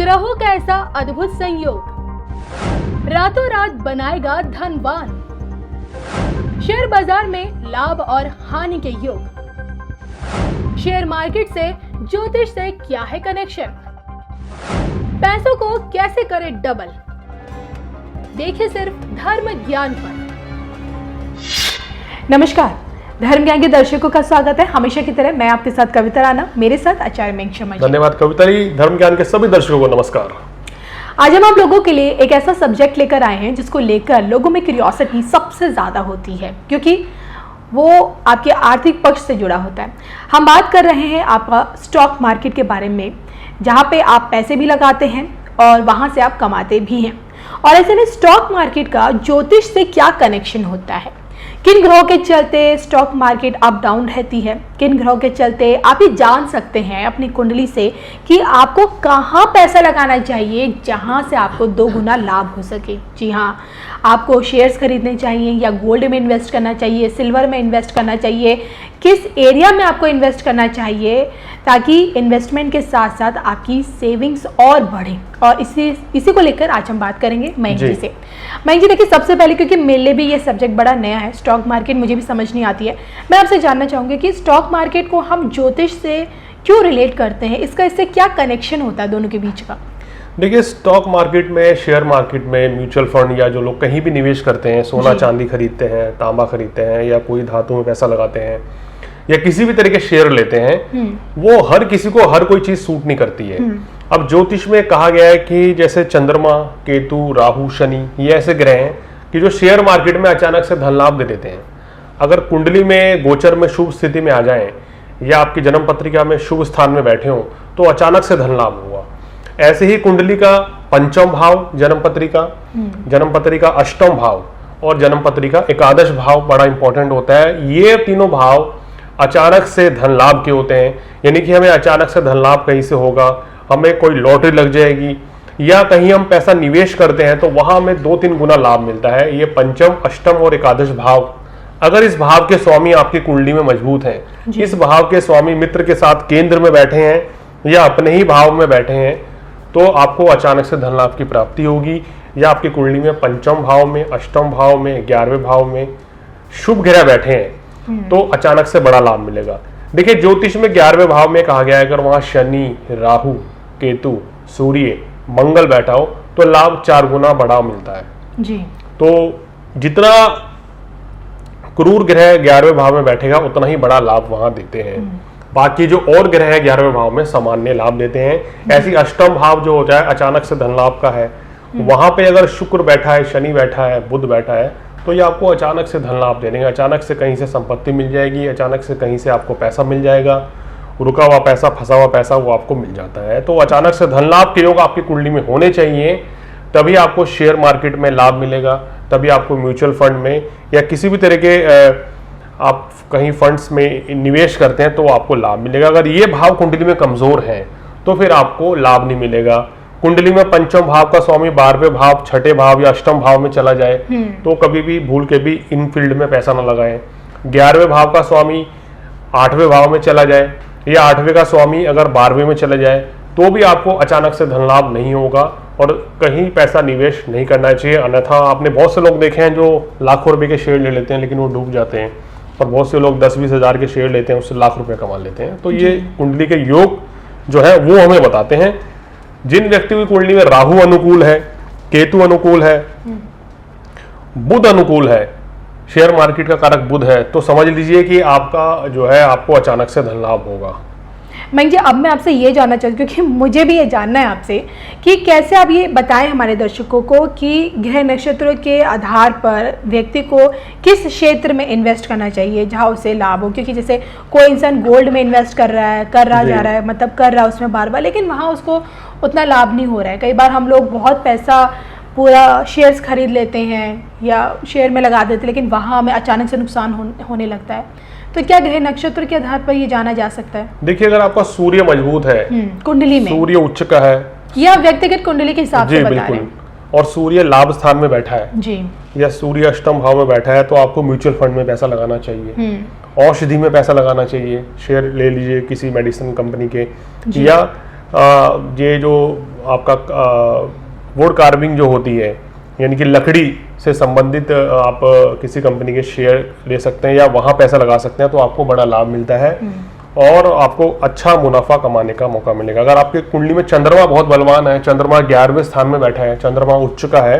ग्रहों का ऐसा अद्भुत संयोग रातों रात बनाएगा धनवान। शेयर बाजार में लाभ और हानि के योग। शेयर मार्केट से ज्योतिष से क्या है कनेक्शन? पैसों को कैसे करे डबल? देखिए सिर्फ धर्म ज्ञान पर। नमस्कार, धर्म ज्ञान के दर्शकों का स्वागत है। हमेशा की तरह मैं आपके साथ कविता राणा, मेरे साथ आचार्य मेघ शर्मा। धन्यवाद कविता जी। धर्म ज्ञान के सभी दर्शकों को नमस्कार। आज हम आप लोगों के लिए एक ऐसा सब्जेक्ट लेकर आए हैं जिसको लेकर लोगों में क्यूरियोसिटी सबसे ज्यादा होती है, क्योंकि वो आपके आर्थिक पक्ष से जुड़ा होता है। हम बात कर रहे हैं आपका स्टॉक मार्केट के बारे में, जहाँ पे आप पैसे भी लगाते हैं और वहाँ से आप कमाते भी हैं। और ऐसे में स्टॉक मार्केट का ज्योतिष से क्या कनेक्शन होता है? किन ग्रहों के चलते स्टॉक मार्केट अप डाउन रहती है? किन ग्रहों के चलते आप ये जान सकते हैं अपनी कुंडली से कि आपको कहाँ पैसा लगाना चाहिए जहाँ से आपको 2 गुना लाभ हो सके? जी हाँ, आपको शेयर्स खरीदने चाहिए या गोल्ड में इन्वेस्ट करना चाहिए, सिल्वर में इन्वेस्ट करना चाहिए, किस एरिया में आपको इन्वेस्ट करना चाहिए ताकि इन्वेस्टमेंट के साथ साथ आपकी सेविंग्स और बढ़े। और इसी को लेकर आज हम बात करेंगे मयंक जी से। मयंक जी, देखिए सबसे पहले, क्योंकि मेरे लिए भी ये सब्जेक्ट बड़ा नया है, स्टॉक मार्केट मुझे भी समझ नहीं आती है, मैं आपसे जानना चाहूँगी कि स्टॉक मार्केट को हम ज्योतिष से क्यों रिलेट करते हैं? इसका इससे क्या कनेक्शन होता है दोनों के बीच का? देखिए, स्टॉक मार्केट में, शेयर मार्केट में म्यूचुअल फंड या जो लोग कहीं भी निवेश करते हैं, सोना चांदी खरीदते हैं, तांबा खरीदते हैं या कोई धातु में पैसा लगाते हैं या किसी भी तरह के शेयर लेते हैं, वो हर किसी को हर कोई चीज सूट नहीं करती है। अब ज्योतिष में कहा गया है कि जैसे चंद्रमा, केतु, राहु, शनि, ये ऐसे ग्रह हैं कि जो शेयर मार्केट में अचानक से धन लाभ दे देते हैं। अगर कुंडली में गोचर में शुभ स्थिति में आ जाएं या आपकी जन्म पत्रिका में शुभ स्थान में बैठे हो तो अचानक से धन लाभ हुआ। ऐसे ही कुंडली का पंचम भाव जन्म पत्रिका अष्टम भाव और जन्म पत्रिका एकादश भाव बड़ा इंपॉर्टेंट होता है। ये तीनों भाव अचानक से धन लाभ के होते हैं, यानी कि हमें अचानक से धन लाभ कहीं से होगा, हमें कोई लॉटरी लग जाएगी या कहीं हम पैसा निवेश करते हैं तो वहां हमें 2-3 गुना लाभ मिलता है। ये पंचम, अष्टम और एकादश भाव, अगर इस भाव के स्वामी आपकी कुंडली में मजबूत हैं, इस भाव के स्वामी मित्र के साथ केंद्र में बैठे हैं या अपने ही भाव में बैठे हैं, तो आपको अचानक से धन लाभ की प्राप्ति होगी। या आपकी कुंडली में पंचम भाव में, अष्टम भाव में, 11वें भाव में शुभ ग्रह बैठे हैं तो अचानक से बड़ा लाभ मिलेगा। देखिए, ज्योतिष में 11वें भाव में कहा गया है अगर वहां शनि, राहु, केतु, सूर्य, मंगल बैठा हो तो लाभ 4 गुना बड़ा मिलता है जी। तो जितना क्रूर ग्रह 11वें भाव में बैठेगा उतना ही बड़ा लाभ वहां देते हैं। बाकी जो और ग्रह है 11वें भाव में सामान्य लाभ देते हैं। ऐसी अष्टम भाव जो होता है अचानक से धन लाभ का है, वहां पे अगर शुक्र बैठा है, शनि बैठा है, बुध बैठा है तो ये आपको अचानक से धन लाभ दे देंगे। अचानक से कहीं से संपत्ति मिल जाएगी, अचानक से कहीं से आपको पैसा मिल जाएगा, रुका हुआ पैसा, फंसा हुआ पैसा वो आपको मिल जाता है। तो अचानक से धन लाभ के योग आपकी कुंडली में होने चाहिए, तभी आपको शेयर मार्केट में लाभ मिलेगा, तभी आपको म्यूचुअल फंड में या किसी भी तरह के आप कहीं फंड्स में निवेश करते हैं तो आपको लाभ मिलेगा। अगर ये भाव कुंडली में कमजोर है तो फिर आपको लाभ नहीं मिलेगा। कुंडली में पंचम भाव का स्वामी 12वें भाव, 6ठे भाव या अष्टम भाव में चला जाए तो कभी भी भूल के भी इन फील्ड में पैसा न लगाएं। 11वें भाव का स्वामी 8वें भाव में चला जाए या 8वें का स्वामी अगर 12वें में चला जाए तो भी आपको अचानक से धन लाभ नहीं होगा और कहीं पैसा निवेश नहीं करना चाहिए। अन्यथा आपने बहुत से लोग देखे हैं जो लाखों रुपए के शेयर ले लेते हैं लेकिन वो डूब जाते हैं, और बहुत से लोग 10-20 हज़ार के शेयर लेते हैं, उससे लाख रुपए कमा लेते हैं। तो ये कुंडली के योग जो है वो हमें बताते हैं। जिन व्यक्ति की कुंडली में राहु अनुकूल है, केतु अनुकूल है, बुध अनुकूल है, शेयर मार्केट का कारक बुध है, तो समझ लीजिए कि आपका जो है आपको अचानक से धन लाभ होगा। मयंक जी, अब मैं आपसे ये जानना चाहती हूँ, क्योंकि मुझे भी ये जानना है आपसे कि कैसे आप ये बताएं हमारे दर्शकों को कि ग्रह नक्षत्रों के आधार पर व्यक्ति को किस क्षेत्र में इन्वेस्ट करना चाहिए जहाँ उसे लाभ हो। क्योंकि जैसे कोई इंसान गोल्ड में इन्वेस्ट कर रहा है उसमें बार, लेकिन वहाँ उसको उतना लाभ नहीं हो रहा है। कई बार हम लोग बहुत पैसा पूरा शेयर्स खरीद लेते हैं या शेयर में लगा देते हैं, लेकिन वहाँ हमें अचानक से नुकसान होने लगता है। तो क्या ग्रह नक्षत्र के आधार पर ये जाना जा सकता है? देखिए, अगर आपका सूर्य मजबूत है, कुंडली में सूर्य उच्च का है या व्यक्तिगत कुंडली के हिसाब से बता रहे हैं, और सूर्य लाभ स्थान में बैठा है जी, या सूर्य अष्टम भाव में बैठा है तो आपको म्यूचुअल फंड में पैसा लगाना चाहिए, औषधि में पैसा लगाना चाहिए, शेयर ले लीजिए किसी मेडिसिन कंपनी के, या ये जो आपका वुड कार्विंग जो होती है, यानी कि लकड़ी से संबंधित आप किसी कंपनी के शेयर ले सकते हैं या वहाँ पैसा लगा सकते हैं, तो आपको बड़ा लाभ मिलता है और आपको अच्छा मुनाफा कमाने का मौका मिलेगा। अगर आपके कुंडली में चंद्रमा बहुत बलवान है, चंद्रमा 11वें स्थान में बैठा है, चंद्रमा उच्च का है,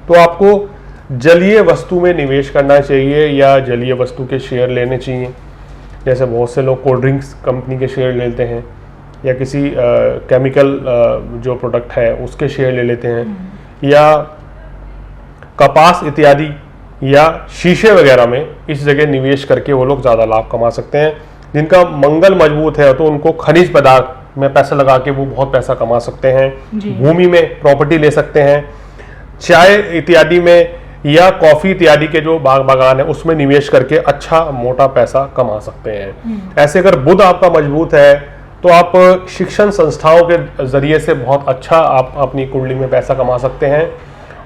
तो आपको जलीय वस्तु में निवेश करना चाहिए या जलीय वस्तु के शेयर लेने चाहिए। जैसे बहुत से लोग कोल्ड ड्रिंक्स कंपनी के शेयर लेते हैं या किसी केमिकल जो प्रोडक्ट है उसके शेयर ले लेते हैं, या कपास इत्यादि या शीशे वगैरह में इस जगह निवेश करके वो लोग ज़्यादा लाभ कमा सकते हैं। जिनका मंगल मजबूत है तो उनको खनिज पदार्थ में पैसा लगा के वो बहुत पैसा कमा सकते हैं। भूमि में प्रॉपर्टी ले सकते हैं, चाय इत्यादि में या कॉफी इत्यादि के जो बागान है उसमें निवेश करके अच्छा मोटा पैसा कमा सकते हैं। ऐसे अगर बुध आपका मजबूत है तो आप शिक्षण संस्थाओं के जरिए से बहुत अच्छा आप अपनी कुंडली में पैसा कमा सकते हैं,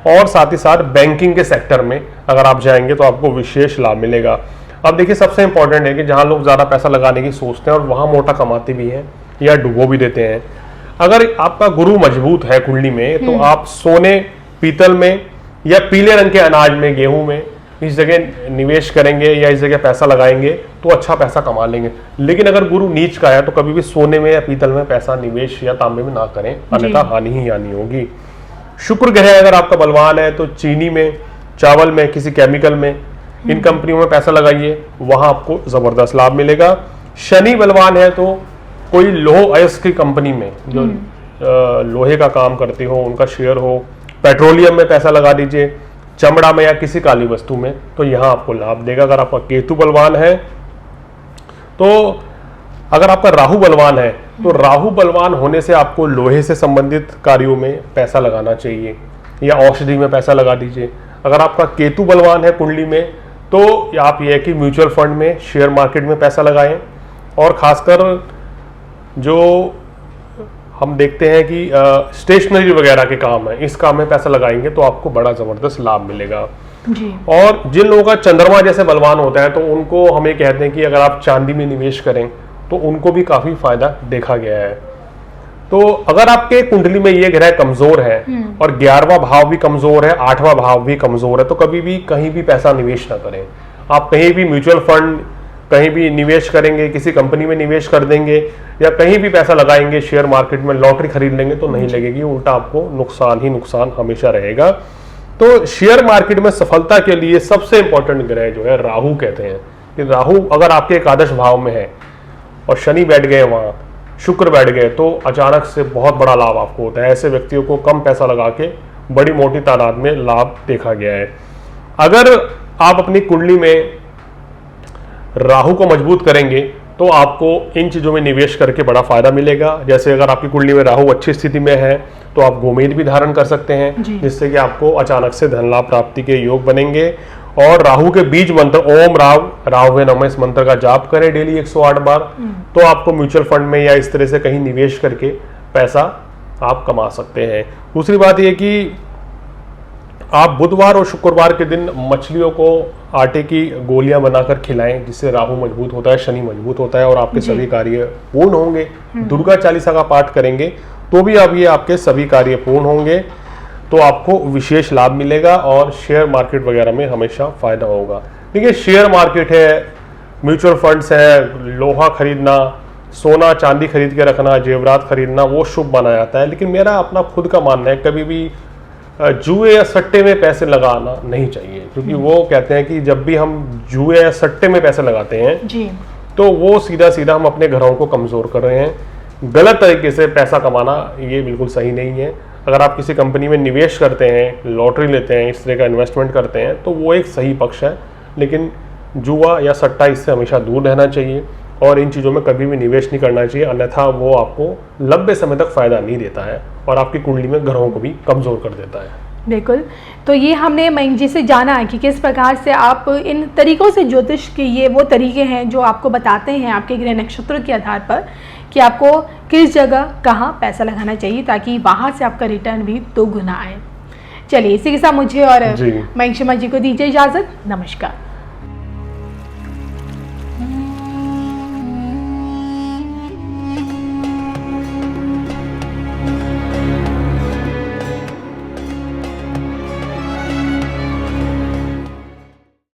और साथ ही साथ बैंकिंग के सेक्टर में अगर आप जाएंगे तो आपको विशेष लाभ मिलेगा। अब देखिए, सबसे इंपॉर्टेंट है कि जहां लोग ज़्यादा पैसा लगाने की सोचते हैं और वहां मोटा कमाते भी हैं या डुबो भी देते हैं, अगर आपका गुरु मजबूत है कुंडली में तो आप सोने, पीतल में या पीले रंग के अनाज में, गेहूं में इस जगह निवेश करेंगे या इस जगह पैसा लगाएंगे तो अच्छा पैसा कमा लेंगे। लेकिन अगर गुरु नीच का है तो कभी भी सोने में या पीतल में पैसा निवेश या तांबे में ना करें, अन्यथा हानि ही हानि होगी। शुक्र ग्रह अगर आपका बलवान है तो चीनी में, चावल में, किसी केमिकल में, इन कंपनियों में पैसा लगाइए, वहां आपको जबरदस्त लाभ मिलेगा। शनि बलवान है तो कोई लोह अयस्क की कंपनी में जो लोहे का काम करती हो उनका शेयर हो, पेट्रोलियम में पैसा लगा दीजिए, चमड़ा में या किसी काली वस्तु में, तो यहां आपको लाभ देगा। अगर आपका केतु बलवान है तो अगर आपका राहु बलवान है तो राहु बलवान होने से आपको लोहे से संबंधित कार्यों में पैसा लगाना चाहिए या औषधि में पैसा लगा दीजिए। अगर आपका केतु बलवान है कुंडली में तो आप यह कि म्यूचुअल फंड में, शेयर मार्केट में पैसा लगाएं, और खासकर जो हम देखते हैं कि स्टेशनरी वगैरह के काम है, इस काम में पैसा लगाएंगे तो आपको बड़ा जबरदस्त लाभ मिलेगा जी। और जिन लोगों का चंद्रमा जैसे बलवान होता है तो उनको हमें कहते हैं कि अगर आप चांदी में निवेश करें तो उनको भी काफी फायदा देखा गया है। तो अगर आपके कुंडली में ये ग्रह कमजोर है और 11वां भाव भी कमजोर है, 8वां भाव भी कमजोर है, तो कभी भी कहीं भी पैसा निवेश ना करें। आप कहीं भी म्यूचुअल फंड कहीं भी निवेश करेंगे, किसी कंपनी में निवेश कर देंगे या कहीं भी पैसा लगाएंगे, शेयर मार्केट में लॉटरी खरीद लेंगे तो नहीं लगेगी, उल्टा आपको नुकसान ही नुकसान हमेशा रहेगा। तो शेयर मार्केट में सफलता के लिए सबसे इंपॉर्टेंट ग्रह जो है राहु कहते हैं कि राहु अगर आपके एकादश भाव में है और शनि बैठ गए वहां, शुक्र बैठ गए, तो अचानक से बहुत बड़ा लाभ आपको होता है। ऐसे व्यक्तियों को कम पैसा लगा के बड़ी मोटी तादाद में लाभ देखा गया है। अगर आप अपनी कुंडली में राहु को मजबूत करेंगे तो आपको इन चीजों में निवेश करके बड़ा फायदा मिलेगा। जैसे अगर आपकी कुंडली में राहु अच्छी स्थिति में है तो आप गोमेद भी धारण कर सकते हैं, जिससे कि आपको अचानक से धन लाभ प्राप्ति के योग बनेंगे। और राहु के बीज मंत्र ओम राहवे नमः, इस मंत्र का जाप करें डेली 108 बार, तो आपको म्यूचुअल फंड में या इस तरह से कहीं निवेश करके पैसा आप कमा सकते हैं। दूसरी बात यह कि आप बुधवार और शुक्रवार के दिन मछलियों को आटे की गोलियां बनाकर खिलाएं, जिससे राहु मजबूत होता है, शनि मजबूत होता है और आपके सभी कार्य पूर्ण होंगे। दुर्गा चालीसा का पाठ करेंगे तो भी अब ये आपके सभी कार्य पूर्ण होंगे, तो आपको विशेष लाभ मिलेगा और शेयर मार्केट वगैरह में हमेशा फायदा होगा। देखिए, शेयर मार्केट है, म्यूचुअल फंड्स है, लोहा खरीदना, सोना चांदी खरीद के रखना, जेवरात खरीदना, वो शुभ माना जाता है। लेकिन मेरा अपना खुद का मानना है, कभी भी जुए या सट्टे में पैसे लगाना नहीं चाहिए, क्योंकि वो कहते हैं कि जब भी हम जुए या सट्टे में पैसे लगाते हैं जी, तो वो सीधा सीधा हम अपने घरों को कमजोर कर रहे हैं। गलत तरीके से पैसा कमाना ये बिल्कुल सही नहीं है। अगर आप किसी कंपनी में निवेश करते हैं, लॉटरी लेते हैं, इस तरह का इन्वेस्टमेंट करते हैं, तो वो एक सही पक्ष है। लेकिन जुआ या सट्टा, इससे हमेशा दूर रहना चाहिए और इन चीज़ों में कभी भी निवेश नहीं करना चाहिए, अन्यथा वो आपको लंबे समय तक फायदा नहीं देता है और आपकी कुंडली में ग्रहों को भी कमजोर कर देता है। बिल्कुल। तो ये हमने मयंक जी से जाना है कि किस प्रकार से आप इन तरीकों से, ज्योतिष के ये वो तरीके हैं जो आपको बताते हैं आपके ग्रह नक्षत्र के आधार पर कि आपको किस जगह कहाँ पैसा लगाना चाहिए ताकि वहाँ से आपका रिटर्न भी दोगुना आए। चलिए, इसी के साथ मुझे और मयंक शर्मा जी को दीजिए इजाज़त। नमस्कार।